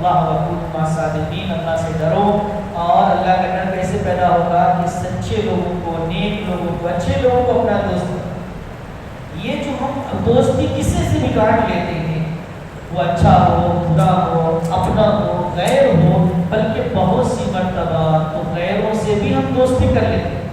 اللہ وکونوا مع الصادقین، اللہ سے ڈرو. اور اللہ کا ڈر کیسے پیدا ہوگا؟ کہ سچے لوگوں کو، نیک لوگوں کو، اچھے لوگوں کو اپنا دوست بناؤ. یہ جو ہم دوستی کسی سے بھی کاٹ لیتے ہیں، وہ اچھا ہو، برا ہو، اپنا ہو، غیر ہو، بلکہ بہت سی مرتبہ تو غیروں سے بھی ہم دوستی کر لیتے ہیں.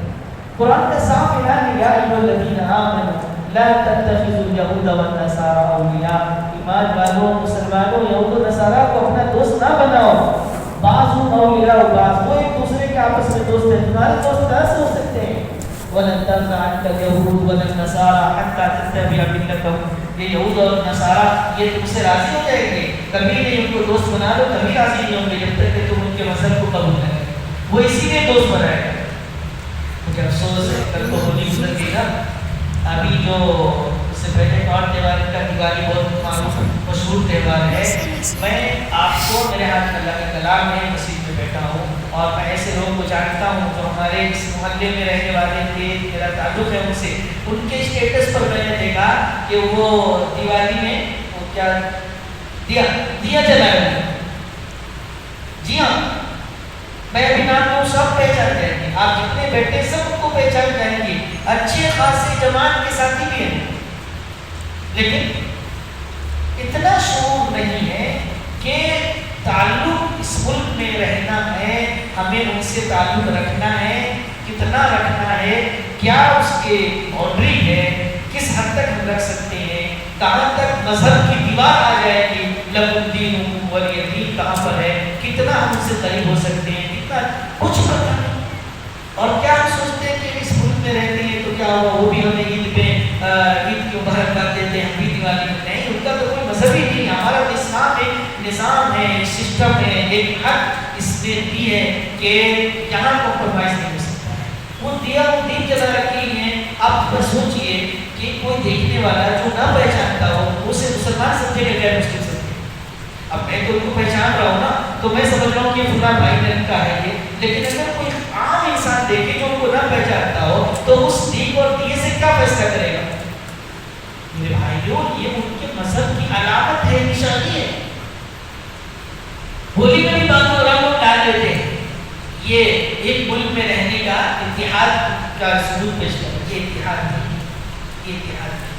قرآن کا صاف اعلان ہے، یا ایھا الذین آمنوا لا تتخذوا اليهود والنصارى اولیاء. ایمان والوں، مسلمانوں، یہود و نصارہ کو اپنا دوست نہ بناؤ. بعضهم اولیاء بعض، وہ ایک دوسرے کے آپس میں دوست ہیں. تمہارے دوست کیسے ہو سکتے ہیں؟ وَلَن تَرْضَ عَنكَ الْيَهُودُ وَلَا النَّصَارَىٰ حَتَّىٰ تَتَّبِعَ مِلَّتَهُمْ. یہ یہود اور نصارہ یہ تم سے راضی ہو جائیں گے، کبھی نہیں ان کو دوست بنا لو، کبھی راضی نہیں ہوں گے جب تک کہ تم ان کے مذہب کو قبول کریں. وہ اسی لیے دوست بنائے گا. مجھے افسوس ہے، کل تو ہولی گزر گئی نا. ابھی جو اس سے پہلے اور تہوار کا دیوالی بہت معروف مشہور تہوار ہے. میں آپ کو، میرے ہاتھ اللہ کا کلام ہے، مسجد میں بیٹھا ہوں اور میں ایسے لوگوں کو جانتا ہوں جو ہمارے اس محلے میں رہنے والے تھے، میرا تعلق ہے ان سے. ان کے اسٹیٹس پر میں نے دیکھا کہ وہ دیوالی میں وہ کیا دیا جلائے ہوئے. جی ہاں، میں ابھی نام لوں سب پہچان جائیں گے. آپ جتنے بیٹھے سب کو پہچان جائیں گے. اچھے خاصے جماعت کے ساتھی بھی ہیں، لیکن اتنا شعور نہیں ہے کہ تعلق اس ملک میں رہنا ہے، ہمیں ان سے تعلق رکھنا ہے. کتنا رکھنا ہے، کیا اس کے باؤنڈری ہے، کس حد تک ہم رکھ سکتے ہیں، کہاں تک مذہب کی دیوار آ جائے گی. لکم دینکم ولی دین کہاں پر ہے، کتنا ہم ان سے قریب ہو سکتے ہیں، کتنا کچھ پتہ نہیں. اور کیا ہم سوچتے ہیں کہ اس ملک میں رہتے ہیں تو کیا ہوا، وہ بھی ہمیں عید پہ عید کی مبارکباد دیتے ہیں، ہم بھی دیوالی میں نہیں. ان کا تو کوئی مذہب ہی نہیں. ہمارا اسلام ایک نظام ہے، سسٹم ہے، ایک حق اس نے دی ہے کہ یہاں کمپرومائز نہیں ہو سکتا ہے. وہ دین جلا رکھی ہیں. آپ پر سوچئے کہ کوئی دیکھنے والا جو نہ پہچانتا ہو اسے مسلمان سمجھے گا غیر مسلم سمجھے. اب میں تو ان کو پہچان رہا ہوں نا، تو میں سمجھ رہا ہوں کہ فلاں بھائی نے کا ہے یہ. لیکن اگر کوئی عام انسان دیکھے جو ان کو نہ پہچانتا ہو تو اس دین اور دیے سے کیا فیصلہ کرے گا؟ میرے بھائیوں، یہ ان کے مذہب کی علامت ہے، نشانی ہے. ہولی میں بھی باتوں رنگ ڈال دیتے ہیں. یہ ایک ملک میں رہنے کا اتحاد کا ثبوت پیش کرتا ہے. یہ اتحاد نہیں، یہ اتحاد نہیں.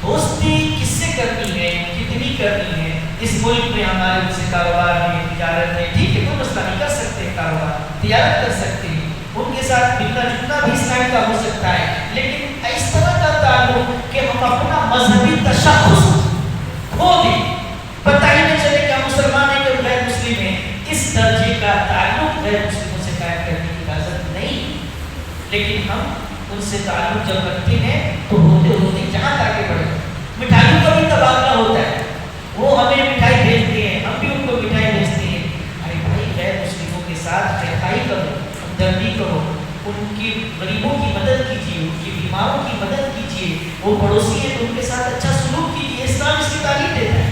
دوستی کس سے کرنی ہے، کتنی کرنی ہے؟ اس ملک میں ہمارے ان سے کاروبار میں، تجارت میں، ٹھیک ہے کوئی مسئلہ نہیں، کر سکتے ہیں کاروبار، تجارت کر سکتے ہیں، ان کے ساتھ ملنا جتنا بھی اسلام کا ہو سکتا ہے. لیکن اس طرح کا تعلق کہ ہم اپنا مذہبی تشخص کھو دیں، پتہ ہی نہیں چلے کہ مسلمان ہیں کہ غیر مسلم ہیں، اس درجے کا تعلق غیر مسلموں سے قائم کرنے کی اجازت نہیں. لیکن ہم ان سے تعلق جب رکھتے ہیں تو ہوتے ہوتے جہاں تک بڑھے. مٹھائیوں کا بھی تبادلہ ہوتا ہے، وہ ہمیں مٹھائی بھیجتے ہیں، ہم بھی ان کو مٹھائی بھیجتے ہیں. ارے بھائی، غیر مسلموں کے ساتھ خیرائی کرو، ہمدردی کرو، ان کی غریبوں کی مدد کیجیے، ان کی بیماروں کی مدد کیجیے. وہ پڑوسی ہیں تو ان کے ساتھ اچھا سلوک کیجیے. اسلام اس کی تعلیم دیتا ہے.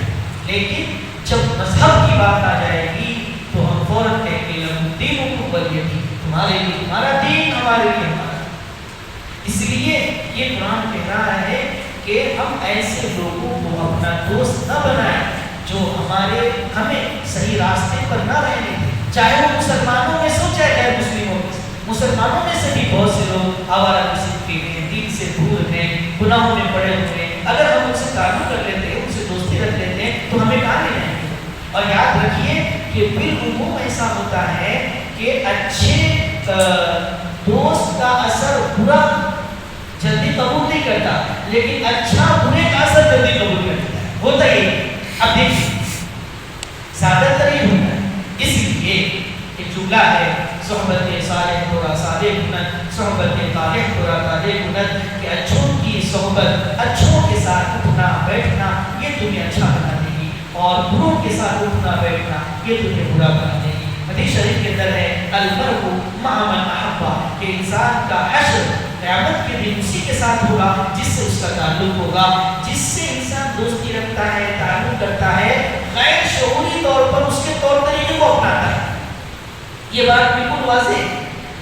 لیکن جب مذہب کی بات آ جائے گی تو ہم فوراً کہیں گے لکم دینکم ولی دین، تمہارے لیے تمہارا دین، ہمارے لیے ہمارا. اس لیے یہ قرآن کہہ رہا ہے کہ ہم ایسے لوگوں کو اپنا دوست نہ بنائیں جو ہمیں صحیح راستے پر نہ رہنے دیں. چاہے وہ مسلمانوں میں سو چاہے غیر مسلموں میں. مسلمانوں میں سے بھی بہت سے لوگ آوارہ قسم کے ہیں، دین سے دور ہیں، گناہوں میں پڑے ہوئے ہیں. اگر ہم ان سے تعلق کر لیتے ہیں، ان سے دوستی رکھ لیتے ہیں تو ہمیں کہاں لے جائیں گے؟ اور یاد رکھیے کہ بالعموم ایسا ہوتا ہے کہ اچھے دوست کا اثر برا جلدی قبول نہیں کرتا، لیکن اچھا برے کا اثر جلدی قبول کرتا ہے. ہوتا ہی. اب دیکھیے، زیادہ تر یہ ہوتا ہے. اس لیے ایک جملہ ہے، صحبت صالح تھوڑا صالح کنت، صحبت طالح تھوڑا طالح کنت، کہ اچھوں کی صحبت، اچھوں کے ساتھ اٹھنا بیٹھنا یہ تمہیں اچھا بنا دے گی، اور بروں کے ساتھ اٹھنا بیٹھنا یہ تمہیں برا بنا دے گی. حدیث شریف کے اندر ہے المرء مع من احب، کہ انسان کا حشر قیامت کے دن اسی کے ساتھ ہوگا جس سے اس کا تعلق ہوگا. جس سے انسان دوستی رکھتا ہے، تعلق کرتا ہے، غیر شعوری طور پر اس کے طور طریقے کو اپناتا ہے. یہ بات بالکل واضح ہے.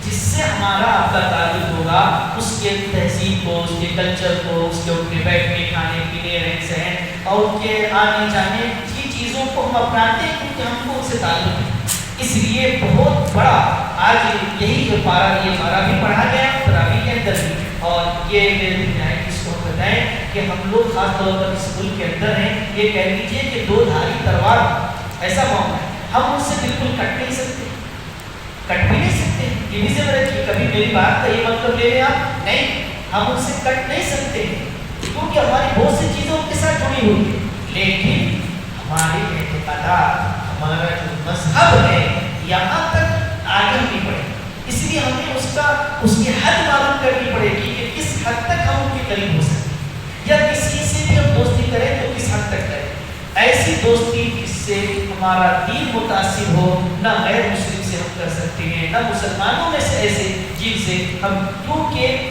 جس سے ہمارا آپ کا تعلق ہوگا اس کے تہذیب کو، اس کے کلچر کو، اس کے اٹھنے بیٹھنے، کھانے پینے، رہن سہن اور ان کے آنے جانے، چیزوں کو ہم اپناتے ہیں کیونکہ ہم کو ان سے تعلق ہے. اس لیے بہت بڑا آج یہی جو پارا بھی پڑھا گیا تراویح کے اندر بھی. اور یہ میرے دنیا جس کو ہم بتائیں کہ ہم لوگ خاص طور پر اس ملک کے اندر ہیں, یہ کہہ لیجیے کہ دو دھاری تلوار ایسا معاملہ ہے, ہم ان سے بالکل کٹ نہیں سکتے, کٹ بھی نہیں سکتے. یہ بھی ضرور ہے کہ کبھی میری بات کا یہ مطلب لے لیں آپ, نہیں, ہم ان سے کٹ نہیں سکتے کیونکہ ہماری بہت سی چیزیں ان کے ساتھ جڑی ہوئی ہیں. لیکن ہمارے اعتقادات, ہمارا جو مذہب ہے, یہاں تک آگے نہیں بڑھے. اس لیے ہمیں اس کی حد معلوم کرنی پڑے گی کہ کس حد تک ہم ان کے قریب ہو سکتے ہیں, یا کسی سے بھی ہم دوستی کریں تو کس حد تک کریں. ایسی دوستی جس سے ہمارا دین متاثر ہو, نہ غیر مسلم سے ہم کر سکتے ہیں, نہ مسلمانوں میں سے ایسے جن سے ہم, کیونکہ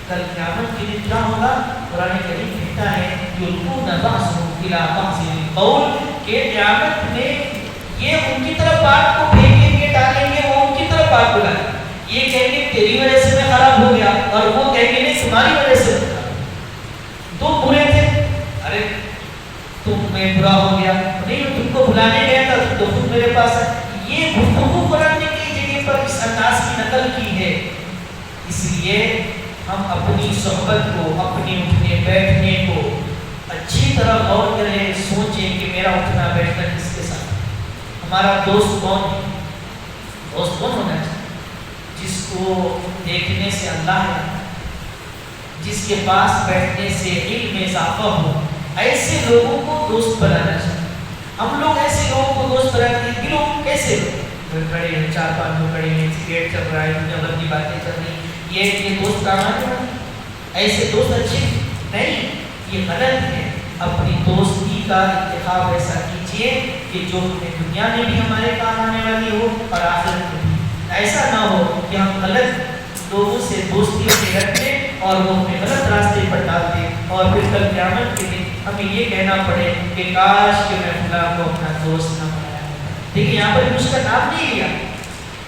کل قیامت کے دن کیا ہوگا, قرآن کریم کہتا ہے یلقون بعضهم الی بعض القول, کہ قیامت میں یہ ان کی طرف بات کو پھینکیں گے, ڈالیں گے, وہ ان کی طرف بات بلائیں گے. یہ کہیں گے تیری وجہ سے میں خراب ہو گیا, اور وہ کہیں گے نہیں تمہاری وجہ سے تو برے تھے, ارے تم میں برا ہو گیا, نہیں تم کو بلانے گیا تھا تو خود میرے پاس ہے. یہ گفتگو قرآن نے کئی جگہ پر اس انداز کی نقل کی ہے. اس لیے ہم اپنی صحبت کو, اپنے اٹھنے بیٹھنے کو اچھی طرح غور کریں, سوچیں کہ میرا اٹھنا بیٹھنا کس کے ساتھ, ہمارا دوست کون ہے. دوست کون ہونا چاہیے؟ جس کو دیکھنے سے اللہ ہے, جس کے پاس بیٹھنے سے علم میں اضافہ ہو, ایسے لوگوں کو دوست بنانا چاہیے. ہم لوگ ایسے لوگوں کو دوست بناتے ہیں. لوگ کیسے کھڑے ہیں, 4-5 لوگ کھڑے ہیں, سگریٹ چل رہا ہے, دنیا بھر کی باتیں چل رہی ہیں, یہ دوست کام آنے والے, ایسے دوست اچھے نہیں, یہ غلط ہے. اپنی دوستی کا انتخاب ایسا کیجیے کہ جو ہمیں دنیا میں بھی ہمارے کام آنے والی ہو اور آخرت میں بھی. ایسا نہ ہو کہ ہم غلط لوگوں سے دوستی سے رکھتے اور وہ ہمیں غلط راستے پر ڈالتے, اور پھر کل قیامت کے دن ہمیں یہ کہنا پڑے کہ کاش کہ میں فلاں کو اپنا دوست نہ بنایا. دیکھیے یہاں پر اس کا نام نہیں لیا,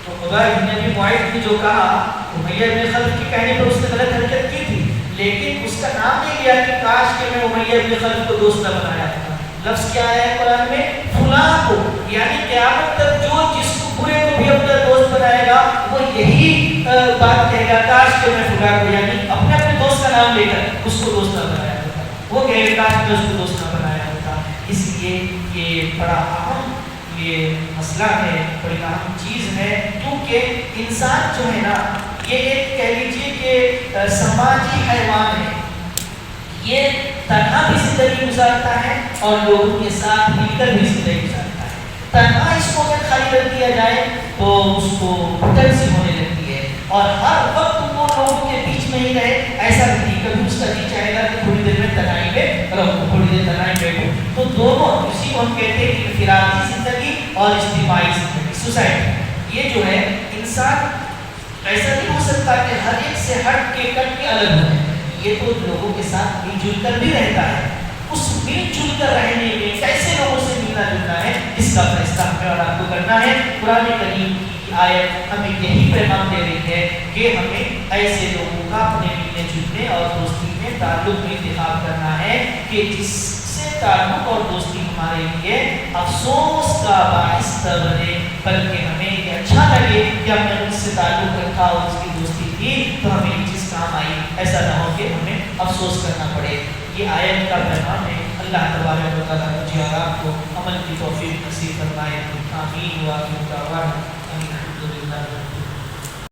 تو خدا نبی معاہد نے جو کہا امیہ ابن خلف کی کہنے پر اس نے غلط حرکت کی تھی, لیکن اس کا نام نہیں لیا کہ کاش کہ میں امیہ ابن خلف کو دوست نہ بنایا تھا. لفظ کیا آیا ہے قرآن میں, فلاں کو, یعنی قیامت تک جو جس کو برے کو بھی اپنا دوست بنائے گا وہ یہی بات کہے گا کاش کہ میں فلاں کو, یعنی اپنے دوست کا نام لے کر اس کو دوست نہ بنایا ہوتا, وہ کہے گا کاش میں اس کو دوست نہ بنایا ہوتا. اس لیے یہ بڑا اہم یہ مسئلہ ہے, بڑی اہم چیز ہے, کیونکہ انسان جو ہے نا یہ ایک کہہ لیجیے کہ سماجی حیوان ہے. یہ تنہا بھی زندگی گزارتا ہے اور لوگوں کے ساتھ مل کر بھی زندگی گزارتا ہے. تنہا اس کو اگر خالی کر دیا جائے تو اس کو گھٹن سی ہونے لگتی ہے, اور ہر وقت وہ لوگوں کے بیچ میں ہی رہے ایسا نہیں. کبھی اس کا جی چاہے گا کہ تھوڑی دیر میں تنہائی میں رہو, تھوڑی دیر تنہائی بیٹھو. تو دونوں, اسی کو ہم کہتے ہیں کہ انفرادی زندگی اور اجتماعی زندگی, سوسائٹی. یہ جو ہے انسان ایسا نہیں ہو سکتا کہ ہر ایک سے ہٹ کے کٹ کے الگ ہو. یہ تو لوگوں کے ساتھ مل جل کر بھی رہتا ہے. اس مل جل کر رہنے میں کیسے لوگوں سے ملنا جلنا ہے, اس کا فیصلہ ہمیں اور آپ کو کرنا ہے. قرآن کریم کی آیت ہمیں یہی پیغام دے رہی ہے کہ ہمیں ایسے لوگوں کا اپنے ملنے جلنے اور دوستی میں تعلق میں انتخاب کرنا ہے کہ جس سے تعلق اور دوستی ہمارے لیے افسوس کا باعث نہ بنے, بلکہ ہمیں یہ اچھا لگے کہ ہم نے اس سے تعلق رکھا اور اس کی دوستی کی تو ہمیں یہ چیز کام آئی. ایسا نہ ہو کہ ہمیں افسوس کرنا پڑے. یہ آیت کا پیغام ہے. اللہ تبارک و تعالیٰ مجھے اور آپ کو عمل کی توفیق نصیب فرمائے. آمین. وآخر دعوانا